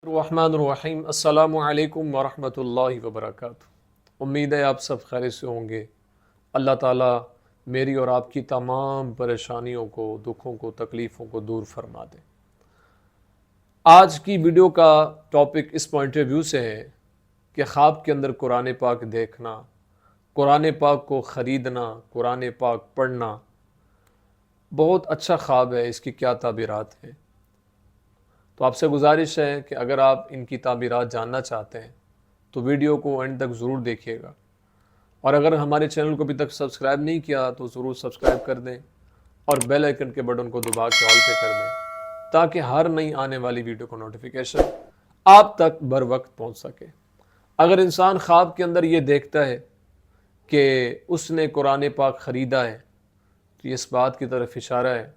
الرحمن الرحیم السلام علیکم ورحمۃ اللہ وبرکاتہ۔ امید ہے آپ سب خیر سے ہوں گے۔ اللہ تعالیٰ میری اور آپ کی تمام پریشانیوں کو، دکھوں کو، تکلیفوں کو دور فرما دے۔ آج کی ویڈیو کا ٹاپک اس پوائنٹ آف ویو سے ہے کہ خواب کے اندر قرآن پاک دیکھنا، قرآن پاک کو خریدنا، قرآن پاک پڑھنا بہت اچھا خواب ہے، اس کی کیا تعبیرات ہیں؟ تو آپ سے گزارش ہے کہ اگر آپ ان کی تعبیرات جاننا چاہتے ہیں تو ویڈیو کو اینڈ تک ضرور دیکھیے گا، اور اگر ہمارے چینل کو ابھی تک سبسکرائب نہیں کیا تو ضرور سبسکرائب کر دیں اور بیل آئیکن کے بٹن کو دبا کے آل پہ کر دیں تاکہ ہر نئی آنے والی ویڈیو کو نوٹیفیکیشن آپ تک بر وقت پہنچ سکے۔ اگر انسان خواب کے اندر یہ دیکھتا ہے کہ اس نے قرآن پاک خریدا ہے تو یہ اس بات کی طرف اشارہ ہے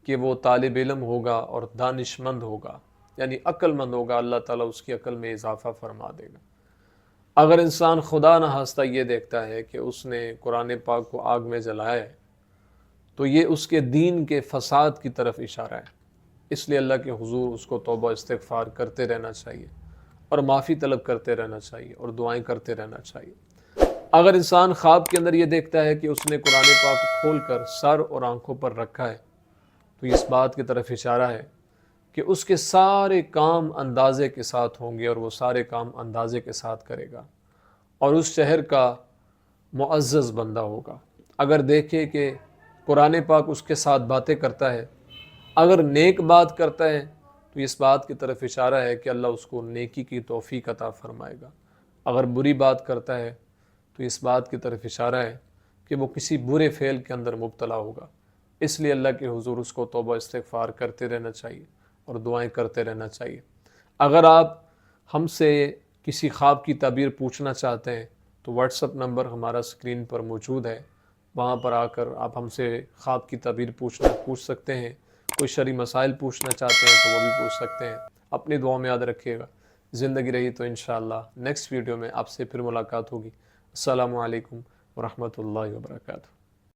کہ وہ طالب علم ہوگا اور دانش مند ہوگا، یعنی عقل مند ہوگا، اللہ تعالیٰ اس کی عقل میں اضافہ فرما دے گا۔ اگر انسان خدا نخواستہ یہ دیکھتا ہے کہ اس نے قرآن پاک کو آگ میں جلایا ہے تو یہ اس کے دین کے فساد کی طرف اشارہ ہے، اس لیے اللہ کے حضور اس کو توبہ استغفار کرتے رہنا چاہیے اور معافی طلب کرتے رہنا چاہیے اور دعائیں کرتے رہنا چاہیے۔ اگر انسان خواب کے اندر یہ دیکھتا ہے کہ اس نے قرآن پاک کو کھول کر سر اور آنکھوں پر رکھا ہے تو اس بات کی طرف اشارہ ہے کہ اس کے سارے کام اندازے کے ساتھ ہوں گے اور وہ سارے کام اندازے کے ساتھ کرے گا اور اس شہر کا معزز بندہ ہوگا۔ اگر دیکھے کہ قرآن پاک اس کے ساتھ باتیں کرتا ہے، اگر نیک بات کرتا ہے تو اس بات کی طرف اشارہ ہے کہ اللہ اس کو نیکی کی توفیق عطا فرمائے گا۔ اگر بری بات کرتا ہے تو اس بات کی طرف اشارہ ہے کہ وہ کسی برے فعل کے اندر مبتلا ہوگا، اس لیے اللہ کے حضور اس کو توبہ استغفار کرتے رہنا چاہیے اور دعائیں کرتے رہنا چاہیے۔ اگر آپ ہم سے کسی خواب کی تعبیر پوچھنا چاہتے ہیں تو واٹس ایپ نمبر ہمارا اسکرین پر موجود ہے، وہاں پر آ کر آپ ہم سے خواب کی تعبیر پوچھ سکتے ہیں۔ کوئی شرعی مسائل پوچھنا چاہتے ہیں تو وہ بھی پوچھ سکتے ہیں۔ اپنی دعاؤں میں یاد رکھیے گا۔ زندگی رہی تو انشاءاللہ نیکسٹ ویڈیو میں آپ سے پھر ملاقات ہوگی۔ السلام علیکم ورحمۃ اللہ وبرکاتہ۔